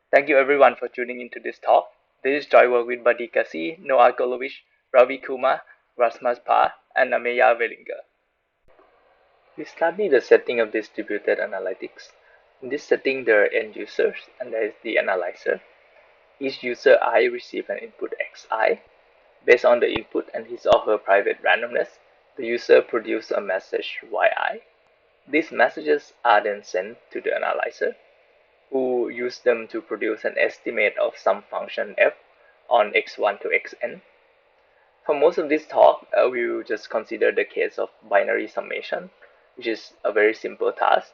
Thank you everyone for tuning into this talk. This is Joy Work with Badih Ghazi, Noah Golowich, Ravi Kumar, Rasmus Pagh, and Ameya Velingke. We study the setting of distributed analytics. In this setting, there are end users and there is the analyzer. Each user I receive an input xi. Based on the input and his or her private randomness, the user produces a message yi. These messages are then sent to the analyzer, who use them to produce an estimate of some function f on x1 to xn. For most of this talk, we will just consider the case of binary summation, which is a very simple task.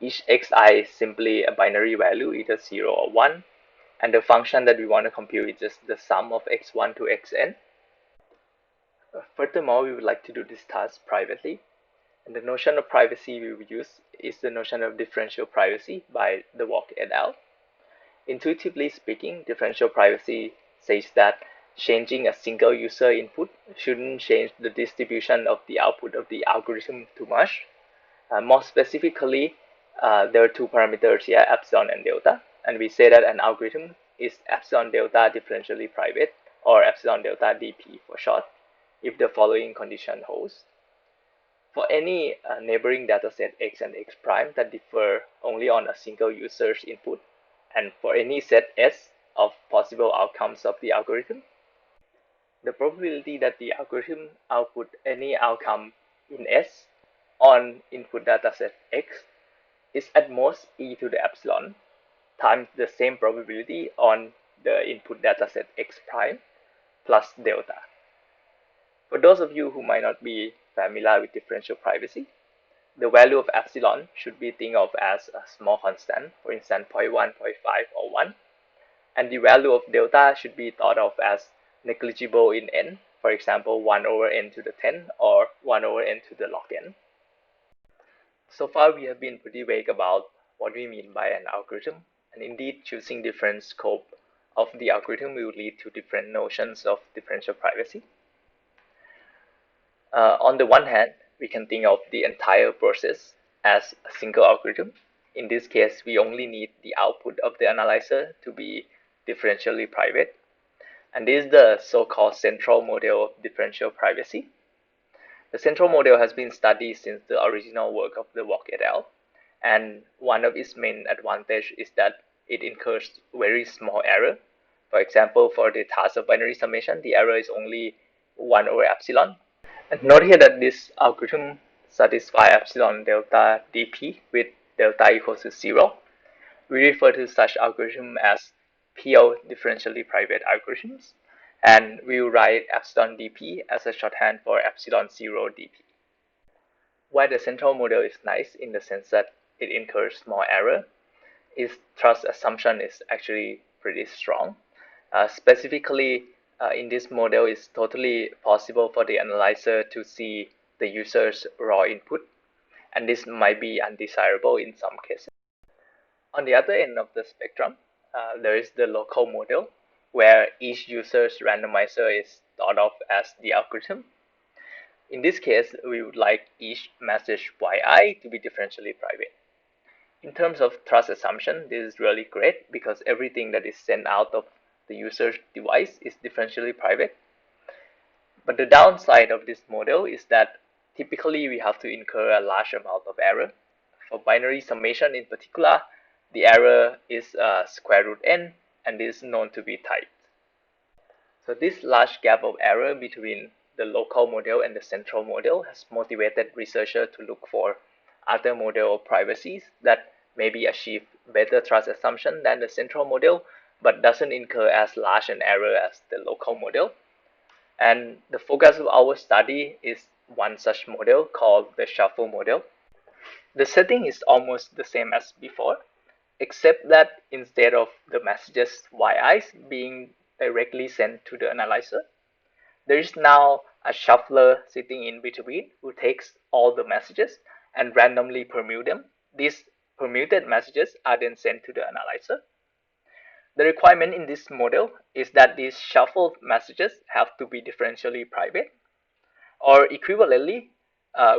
Each xi is simply a binary value, either 0 or 1, and the function that we want to compute is just the sum of x1 to xn. Furthermore, we would like to do this task privately. And the notion of privacy we will use is the notion of differential privacy by De Walk et al. Intuitively speaking, differential privacy says that changing a single user input shouldn't change the distribution of the output of the algorithm too much. More specifically, there are two parameters here, epsilon and delta, and we say that an algorithm is epsilon delta differentially private, or epsilon delta dp for short, if the following condition holds. For any neighboring dataset x and x prime that differ only on a single user's input, and for any set S of possible outcomes of the algorithm, the probability that the algorithm output any outcome in S on input dataset X is at most e to the epsilon times the same probability on the input dataset X prime plus delta. For those of you who might not be familiar with differential privacy, the value of epsilon should be thought of as a small constant, for instance 0.1, 0.5, or 1, and the value of delta should be thought of as negligible in n, for example 1 over n to the 10 or 1 over n to the log n. So far we have been pretty vague about what we mean by an algorithm, and indeed choosing different scope of the algorithm will lead to different notions of differential privacy. On the one hand, we can think of the entire process as a single algorithm. In this case, we only need the output of the analyzer to be differentially private. And this is the so-called central model of differential privacy. The central model has been studied since the original work of De Walk et al. And one of its main advantages is that it incurs very small error. For example, for the task of binary summation, the error is only 1 over epsilon. And note here that this algorithm satisfies epsilon delta dp with delta equals to 0. We refer to such algorithm as pure differentially private algorithms, and we will write epsilon dp as a shorthand for epsilon 0 dp. Why the central model is nice in the sense that it incurs small error, its trust assumption is actually pretty strong. Specifically, in this model, it's totally possible for the analyzer to see the user's raw input, and this might be undesirable in some cases. On the other end of the spectrum, there is the local model, where each user's randomizer is thought of as the algorithm. In this case, we would like each message yi to be differentially private. In terms of trust assumption, this is really great because everything that is sent out of the user's device is differentially private. But the downside of this model is that typically we have to incur a large amount of error. For binary summation in particular, the error is square root n, and this is known to be typed. So this large gap of error between the local model and the central model has motivated researchers to look for other model of privacies that maybe achieve better trust assumption than the central model, but doesn't incur as large an error as the local model. And the focus of our study is one such model called the shuffle model. The setting is almost the same as before, except that instead of the messages yi's being directly sent to the analyzer, there is now a shuffler sitting in between who takes all the messages and randomly permute them. These permuted messages are then sent to the analyzer. The requirement in this model is that these shuffled messages have to be differentially private, or equivalently,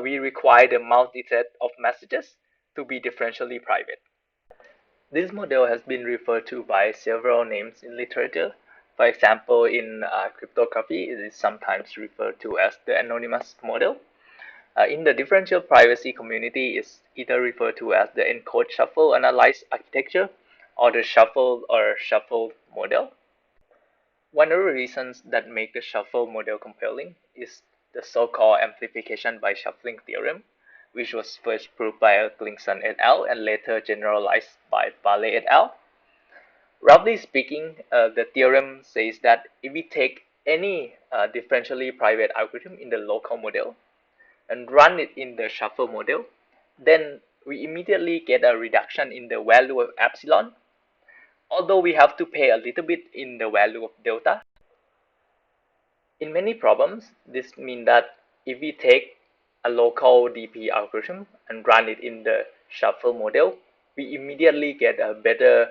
we require the multi-set of messages to be differentially private. This model has been referred to by several names in literature. For example, in cryptography, it is sometimes referred to as the anonymous model. In the differential privacy community, it's either referred to as the encode shuffle analyze architecture or the shuffle or shuffled model. One of the reasons that make the shuffle model compelling is the so-called amplification by shuffling theorem, which was first proved by Glinson et al. And later generalized by Badih et al. Roughly speaking, the theorem says that if we take any differentially private algorithm in the local model and run it in the shuffle model, then we immediately get a reduction in the value of epsilon, although we have to pay a little bit in the value of delta. In many problems, this means that if we take a local DP algorithm and run it in the shuffle model, we immediately get a better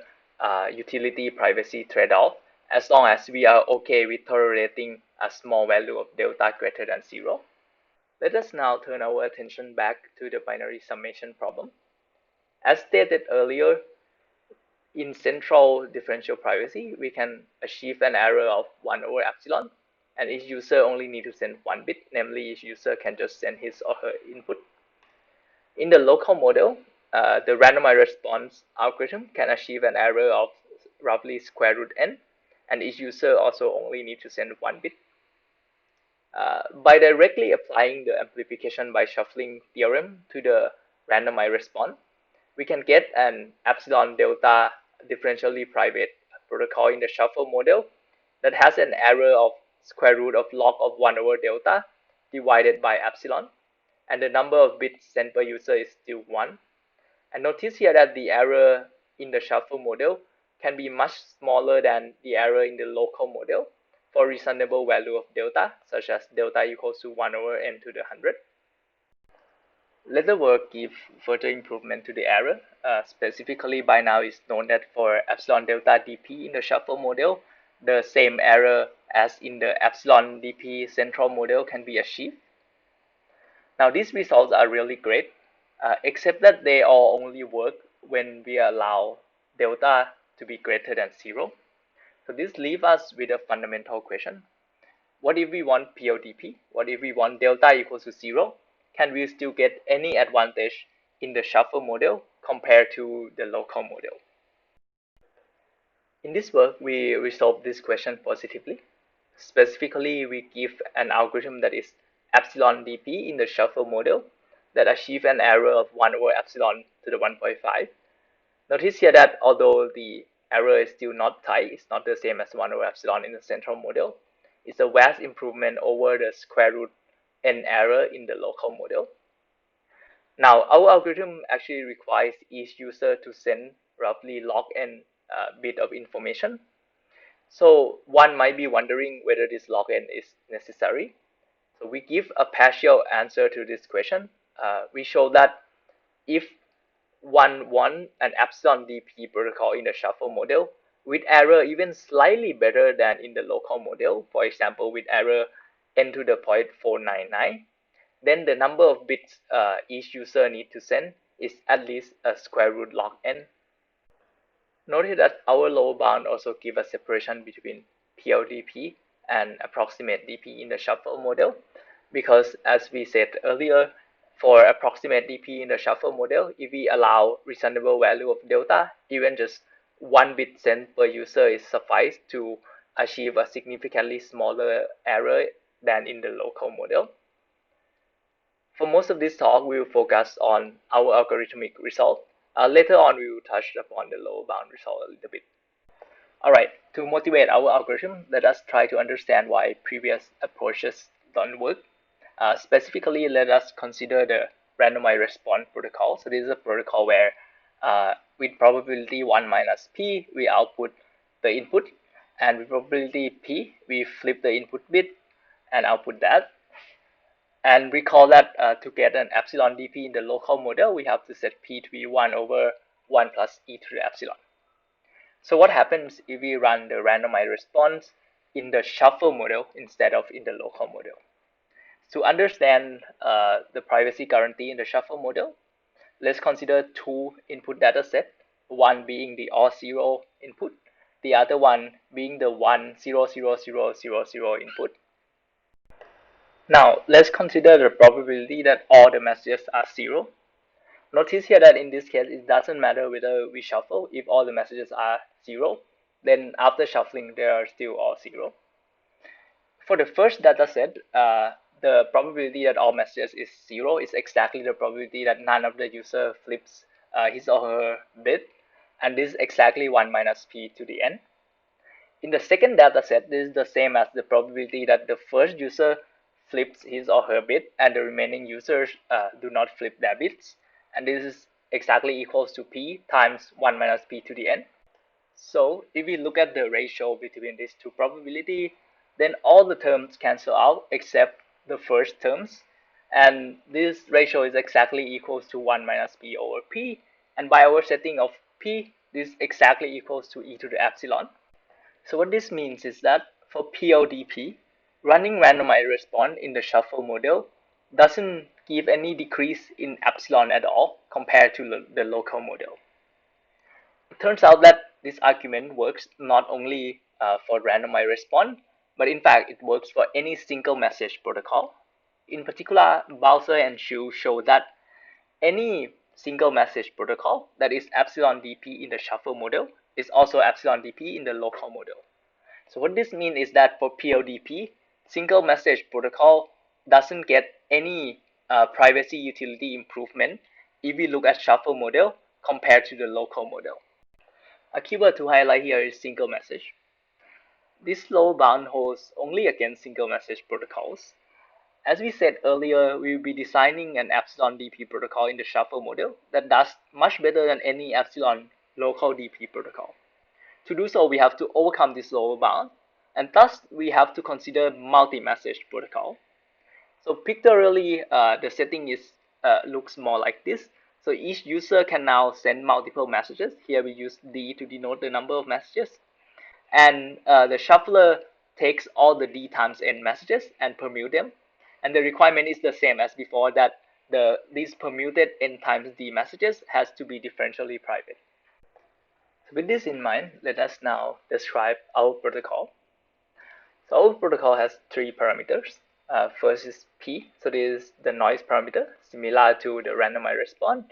utility privacy trade-off as long as we are okay with tolerating a small value of delta greater than 0. Let us now turn our attention back to the binary summation problem. As stated earlier, in central differential privacy, we can achieve an error of 1 over epsilon, and each user only need to send 1 bit, namely each user can just send his or her input. In the local model, the randomized response algorithm can achieve an error of roughly square root n, and each user also only need to send 1 bit. By directly applying the amplification by shuffling theorem to the randomized response, we can get an epsilon delta differentially private protocol in the shuffle model that has an error of square root of log of 1 over delta divided by epsilon, and the number of bits sent per user is still 1. And notice here that the error in the shuffle model can be much smaller than the error in the local model for reasonable value of delta, such as delta equals to 1 over n to the 100. Later work give further improvement to the error. Specifically, by now it's known that for epsilon delta dp in the shuffle model, the same error as in the epsilon dp central model can be achieved. Now these results are really great, except that they all only work when we allow delta to be greater than 0. So this leaves us with a fundamental question. What if we want PLDP? What if we want delta equals to 0? Can we still get any advantage in the shuffle model compared to the local model? In this work, we resolve this question positively. Specifically, we give an algorithm that is epsilon dp in the shuffle model that achieve an error of 1 over epsilon to the 1.5. Notice here that although the error is still not tight, it's not the same as 1 over epsilon in the central model, it's a vast improvement over the square root n error in the local model. Now, our algorithm actually requires each user to send roughly log n bit of information. So one might be wondering whether this log n is necessary. So we give a partial answer to this question. We show that if one want an epsilon dp protocol in the shuffle model with error even slightly better than in the local model, for example with error n to the 0.499, then the number of bits each user need to send is at least a square root log n. Notice that our lower bound also gives a separation between PLDP and approximate DP in the shuffle model, because as we said earlier, for approximate DP in the shuffle model, if we allow reasonable value of delta, even just 1 bit sent per user is suffice to achieve a significantly smaller error than in the local model. For most of this talk, we will focus on our algorithmic result. Later on, we will touch upon the lower bound result a little bit. Alright, to motivate our algorithm, let us try to understand why previous approaches don't work. Specifically, let us consider the randomized response protocol. So this is a protocol where with probability 1 minus p, we output the input, and with probability p, we flip the input bit and output that. And recall that to get an epsilon dp in the local model, we have to set p to be 1 over 1 plus e to the epsilon. So what happens if we run the randomized response in the shuffle model instead of in the local model? To understand the privacy guarantee in the shuffle model, let's consider two input data sets. one being the all 0 input, the other one being the 1 0 0 0 0 0 input. Now let's consider the probability that all the messages are 0. Notice here that in this case it doesn't matter whether we shuffle. If all the messages are 0, then after shuffling they are still all 0. For the first data set, the probability that all messages is 0 is exactly the probability that none of the user flips his or her bit, and this is exactly 1 minus p to the n. In the second data set, this is the same as the probability that the first user flips his or her bit and the remaining users do not flip their bits, and this is exactly equals to p times 1 minus p to the n. So if we look at the ratio between these two probability, then all the terms cancel out except the first terms, and this ratio is exactly equals to 1 minus p over p, and by our setting of p, this exactly equals to e to the epsilon. So what this means is that for PODP, running randomized response in the shuffle model doesn't give any decrease in epsilon at all compared to the local model. It turns out that this argument works not only for randomized response, but in fact it works for any single message protocol. In particular, Bowser and Shu show that any single message protocol that is epsilon dp in the shuffle model is also epsilon dp in the local model. So what this means is that for PODP, single message protocol doesn't get any privacy utility improvement if we look at shuffle model compared to the local model. A keyword to highlight here is single message. This low bound holds only against single message protocols. As we said earlier, we will be designing an epsilon DP protocol in the shuffle model that does much better than any epsilon local DP protocol. To do so, we have to overcome this lower bound, and thus we have to consider multi-message protocol. So pictorially, the setting is looks more like this. So each user can now send multiple messages. Here we use D to denote the number of messages. And the shuffler takes all the D times N messages and permute them. And the requirement is the same as before, that these permuted N times D messages has to be differentially private. So with this in mind, let us now describe our protocol. So our protocol has three parameters. First is P, so this is the noise parameter, similar to the randomized response.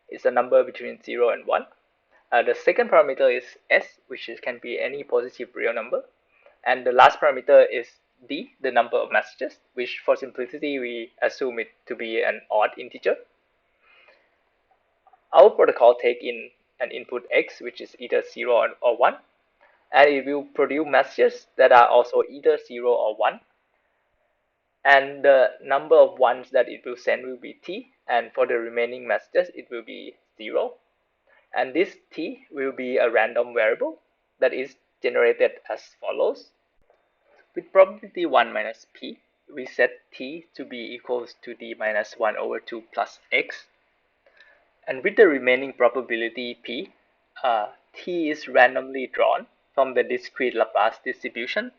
It's a number between 0 and 1. The second parameter is S, which can be any positive real number. And the last parameter is D, the number of messages, which for simplicity we assume it to be an odd integer. Our protocol take in an input X, which is either 0 or 1, and it will produce messages that are also either 0 or 1. And the number of ones that it will send will be T, and for the remaining messages it will be 0. And this T will be a random variable that is generated as follows. With probability 1 minus P, we set T to be equals to D minus 1 over 2 plus X. And with the remaining probability P, T is randomly drawn from the discrete Laplace distribution,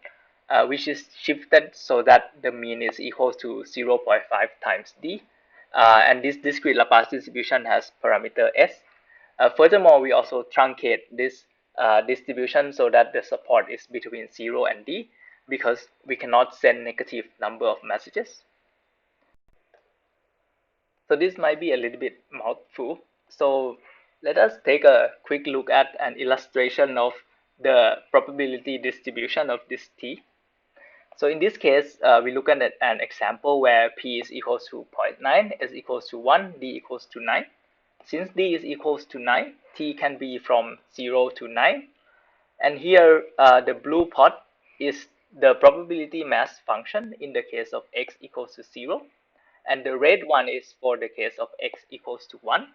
which is shifted so that the mean is equal to 0.5 times D. And this discrete Laplace distribution has parameter S. Furthermore, we also truncate this distribution so that the support is between 0 and D, because we cannot send negative number of messages. So this might be a little bit mouthful. So let us take a quick look at an illustration of the probability distribution of this T. So in this case, we look at an example where P is equals to 0.9, S equals to 1, D equals to 9. Since D is equals to 9, T can be from 0 to 9. And here, the blue pot is the probability mass function in the case of X equals to 0. And the red one is for the case of X equals to 1.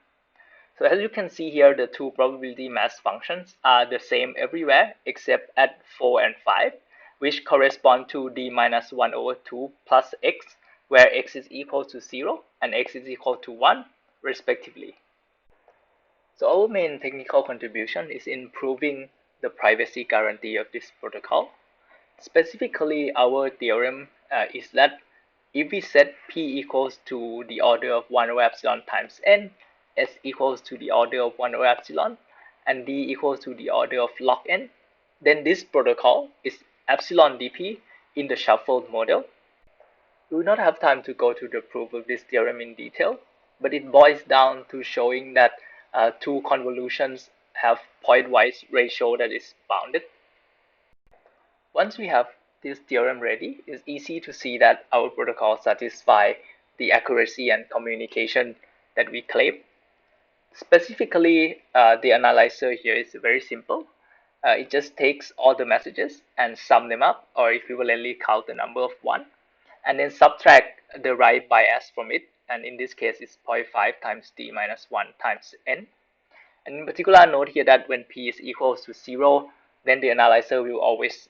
So as you can see here, the two probability mass functions are the same everywhere except at 4 and 5, which correspond to D minus 1 over 2 plus X, where X is equal to 0 and X is equal to 1, respectively. So our main technical contribution is improving the privacy guarantee of this protocol. Specifically, our theorem is that if we set P equals to the order of 1 over epsilon times N, S equals to the order of 1 over epsilon, and d equals to the order of log n, then this protocol is epsilon dp in the shuffled model. We will not have time to go to the proof of this theorem in detail, but it boils down to showing that two convolutions have pointwise ratio that is bounded. Once we have this theorem ready, it's easy to see that our protocol satisfies the accuracy and communication that we claim. Specifically, the analyzer here is very simple. It just takes all the messages and sum them up, or equivalently count the number of 1, and then subtract the right bias from it, and in this case it's 0.5 times d minus 1 times n. And in particular, note here that when p is equals to 0, then the analyzer will always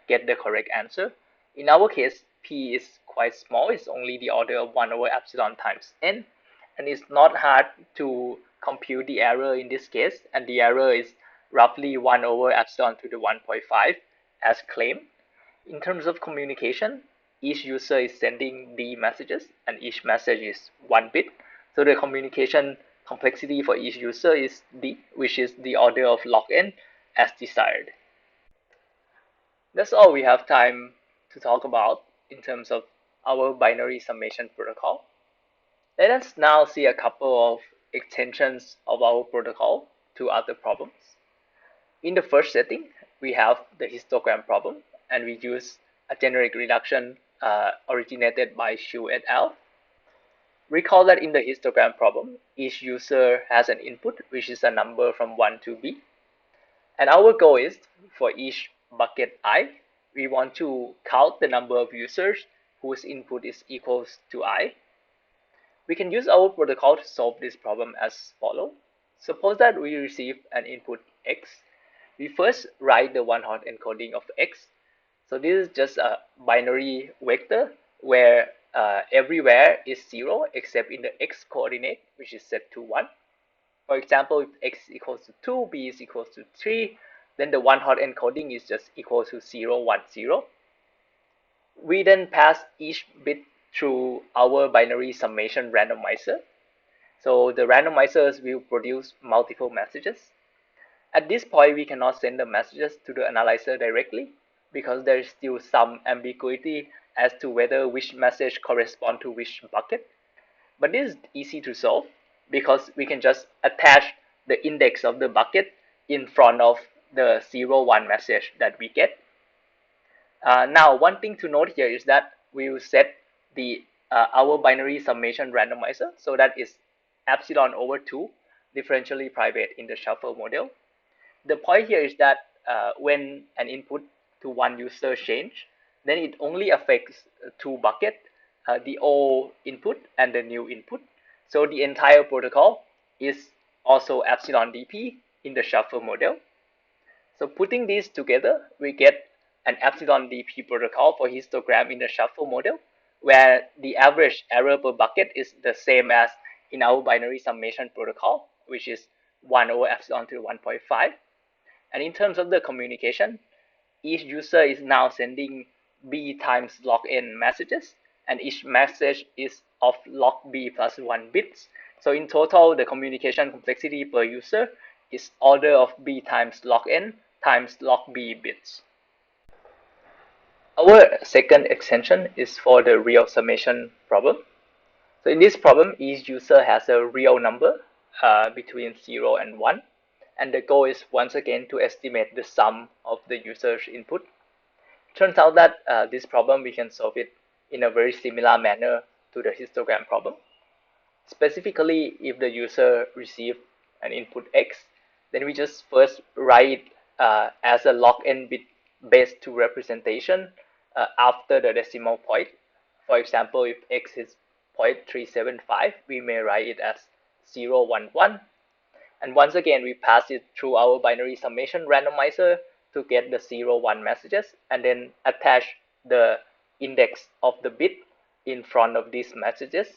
get the correct answer. In our case, p is quite small. It's only the order of 1 over epsilon times n, and it's not hard to compute the error in this case, and the error is roughly 1 over epsilon to the 1.5 as claimed. In terms of communication, each user is sending d messages, and each message is 1 bit. So the communication complexity for each user is d, which is the order of log n as desired. That's all we have time to talk about in terms of our binary summation protocol. Let us now see a couple of extensions of our protocol to other problems. In the first setting, we have the histogram problem, and we use a generic reduction originated by Xu et al. Recall that in the histogram problem, each user has an input, which is a number from 1 to b. And our goal is, for each bucket I, we want to count the number of users whose input is equals to I. We can use our protocol to solve this problem as follows. Suppose that we receive an input x. We first write the one-hot encoding of x. So this is just a binary vector where everywhere is 0 except in the x coordinate, which is set to 1. For example, if x equals to 2, b is equals to 3, then the one-hot encoding is just equal to 0, 1, 0. We then pass each bit through our binary summation randomizer. So the randomizers will produce multiple messages. At this point, we cannot send the messages to the analyzer directly because there is still some ambiguity as to whether which message corresponds to which bucket. But this is easy to solve because we can just attach the index of the bucket in front of the 0, 1 message that we get. Now, one thing to note here is that we will set the our binary summation randomizer, so that is epsilon over 2 differentially private in the shuffle model. The point here is that when an input to one user change, then it only affects two buckets, the old input and the new input. So the entire protocol is also epsilon dp in the shuffle model. So putting these together, we get an epsilon dp protocol for histogram in the shuffle model, where the average error per bucket is the same as in our binary summation protocol, which is 1 over epsilon to 1.5. And in terms of the communication, each user is now sending b times log n messages, and each message is of log b plus 1 bits. So in total, the communication complexity per user is order of b times log n times log b bits. Our second extension is for the real summation problem. So in this problem, each user has a real number between 0 and 1. And the goal is once again to estimate the sum of the user's input. Turns out that this problem we can solve it in a very similar manner to the histogram problem. Specifically, if the user receives an input x, then we just first write as a log n bit base 2 representation after the decimal point. For example, if x is 0.375, we may write it as 011. And once again, we pass it through our binary summation randomizer to get the 0, 1 messages, and then attach the index of the bit in front of these messages.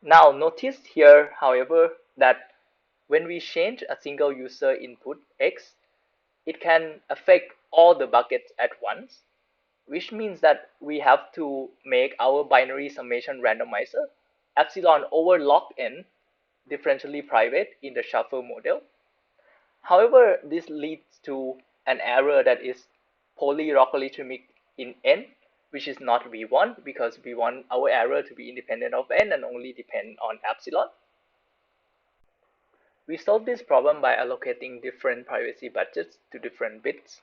Now, notice here, however, that when we change a single user input x, it can affect all the buckets at once, which means that we have to make our binary summation randomizer epsilon over log n differentially private in the shuffle model. However, this leads to an error that is polylogarithmic in n, which is not we want, because we want our error to be independent of n and only depend on epsilon. We solve this problem by allocating different privacy budgets to different bits.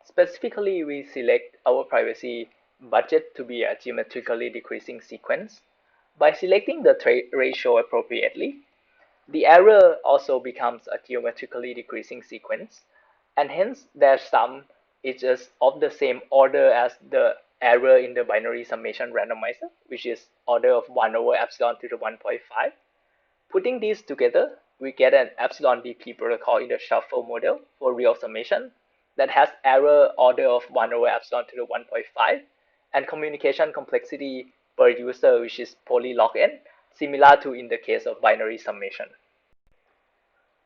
Specifically, we select our privacy budget to be a geometrically decreasing sequence. By selecting the ratio appropriately, the error also becomes a geometrically decreasing sequence, and hence their sum is just of the same order as the error in the binary summation randomizer, which is order of 1 over epsilon to the 1.5. Putting these together, we get an epsilon dp protocol in the shuffle model for real summation that has error order of 1 over epsilon to the 1.5 and communication complexity per user, which is poly log n, similar to in the case of binary summation.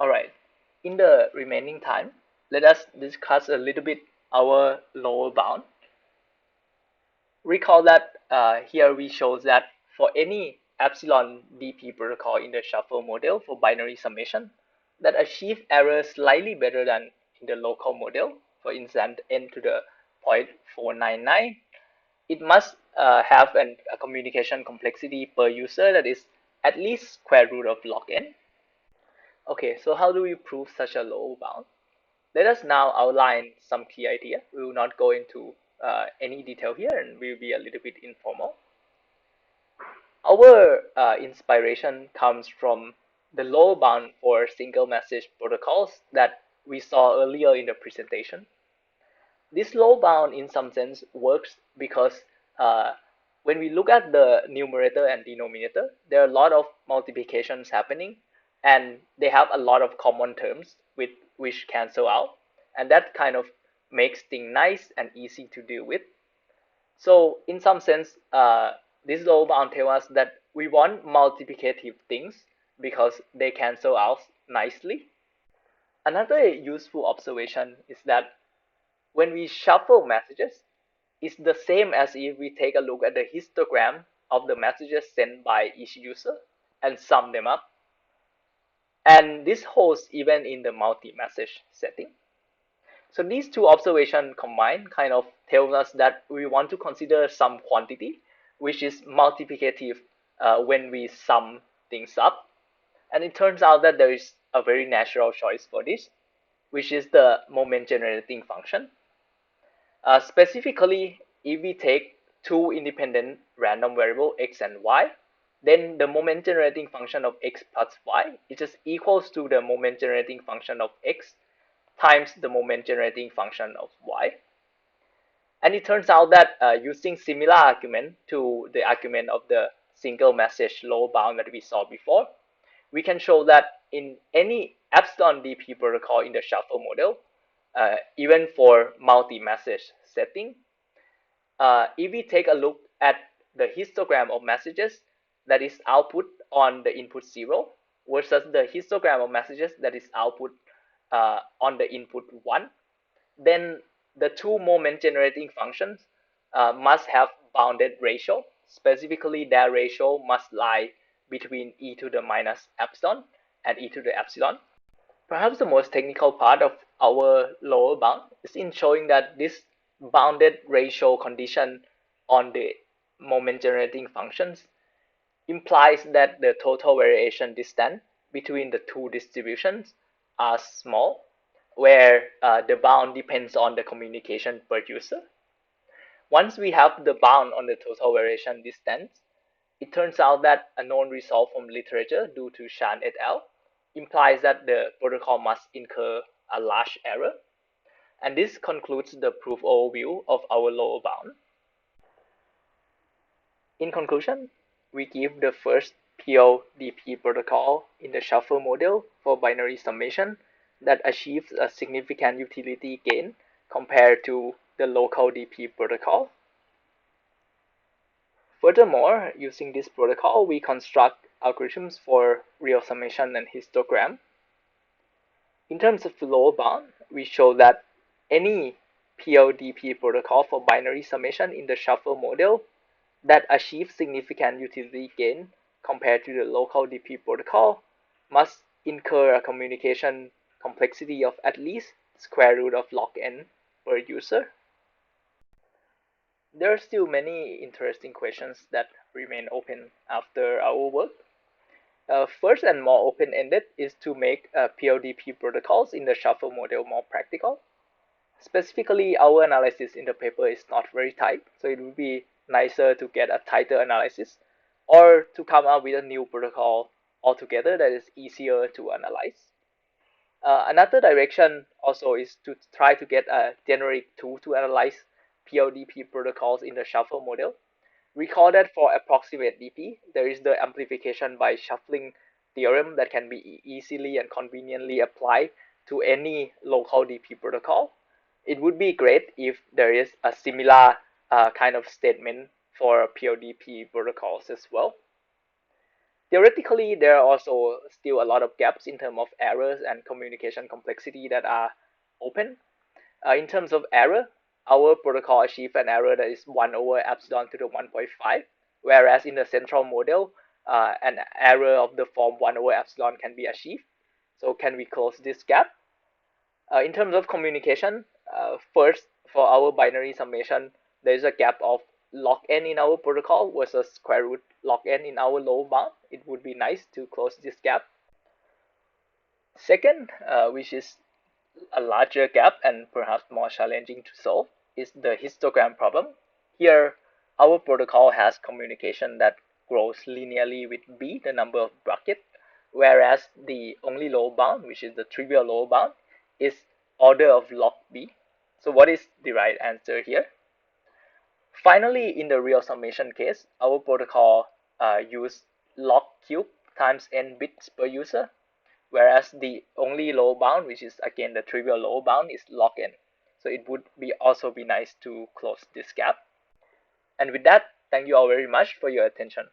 Alright, in the remaining time, let us discuss a little bit our lower bound. Recall that here we show that for any epsilon dp protocol in the shuffle model for binary summation that achieve errors slightly better than in the local model, for instance n to the 0.499, it must have a communication complexity per user that is at least square root of log n. Okay, so how do we prove such a lower bound? Let us now outline some key ideas. We will not go into any detail here, and we will be a little bit informal. Our inspiration comes from the lower bound for single message protocols that we saw earlier in the presentation. This lower bound in some sense works because when we look at the numerator and denominator, there are a lot of multiplications happening, and they have a lot of common terms with which cancel out, and that kind of makes things nice and easy to deal with. So in some sense, this lower bound tells us that we want multiplicative things because they cancel out nicely. Another useful observation is that when we shuffle messages, it's the same as if we take a look at the histogram of the messages sent by each user and sum them up. And this holds even in the multi-message setting. So these two observations combined kind of tells us that we want to consider some quantity which is multiplicative when we sum things up. And it turns out that there is a very natural choice for this, which is the moment generating function. Specifically, if we take two independent random variables x and y, then the moment generating function of x plus y is just equals to the moment generating function of x times the moment generating function of y. And it turns out that using similar argument to the argument of the single message lower bound that we saw before, we can show that in any epsilon dp protocol in the shuffle model, even for multi-message setting, if we take a look at the histogram of messages that is output on the input 0 versus the histogram of messages that is output on the input 1, then the two moment generating functions must have bounded ratio. Specifically, their ratio must lie between e to the minus epsilon and e to the epsilon. Perhaps the most technical part of our lower bound is in showing that this bounded ratio condition on the moment generating functions implies that the total variation distance between the two distributions are small, where the bound depends on the communication per user. Once we have the bound on the total variation distance, it turns out that a known result from literature due to Shan et al. Implies that the protocol must incur a large error. And this concludes the proof overview of our lower bound. In conclusion, we give the first PO-DP protocol in the shuffle model for binary summation that achieves a significant utility gain compared to the local DP protocol. Furthermore, using this protocol, we construct algorithms for real summation and histogram. In terms of lower bound, we show that any PO-DP protocol for binary summation in the shuffle model that achieves significant utility gain compared to the local DP protocol must incur a communication complexity of at least square root of log n per user. There are still many interesting questions that remain open after our work. First and more open-ended is to make PODP protocols in the shuffle model more practical. Specifically, our analysis in the paper is not very tight, so it would be nicer to get a tighter analysis or to come up with a new protocol altogether that is easier to analyze. Another direction also is to try to get a generic tool to analyze PODP protocols in the shuffle model. Recall that for approximate DP, there is the amplification by shuffling theorem that can be easily and conveniently applied to any local DP protocol. It would be great if there is a similar kind of statement for PODP protocols as well. Theoretically, there are also still a lot of gaps in terms of errors and communication complexity that are open. In terms of error, our protocol achieves an error that is 1 over epsilon to the 1.5, whereas in the central model, an error of the form 1 over epsilon can be achieved. So can we close this gap? In terms of communication, first, for our binary summation, there is a gap of log n in our protocol versus square root log n in our lower bound. It would be nice to close this gap. Second, which is a larger gap and perhaps more challenging to solve, is the histogram problem. Here, our protocol has communication that grows linearly with b, the number of brackets, whereas the only lower bound, which is the trivial lower bound, is order of log b. So what is the right answer here? Finally, in the real summation case, our protocol use log cube times n bits per user, whereas the only lower bound, which is again the trivial lower bound, is log n. So it would also be nice to close this gap. And with that, thank you all very much for your attention.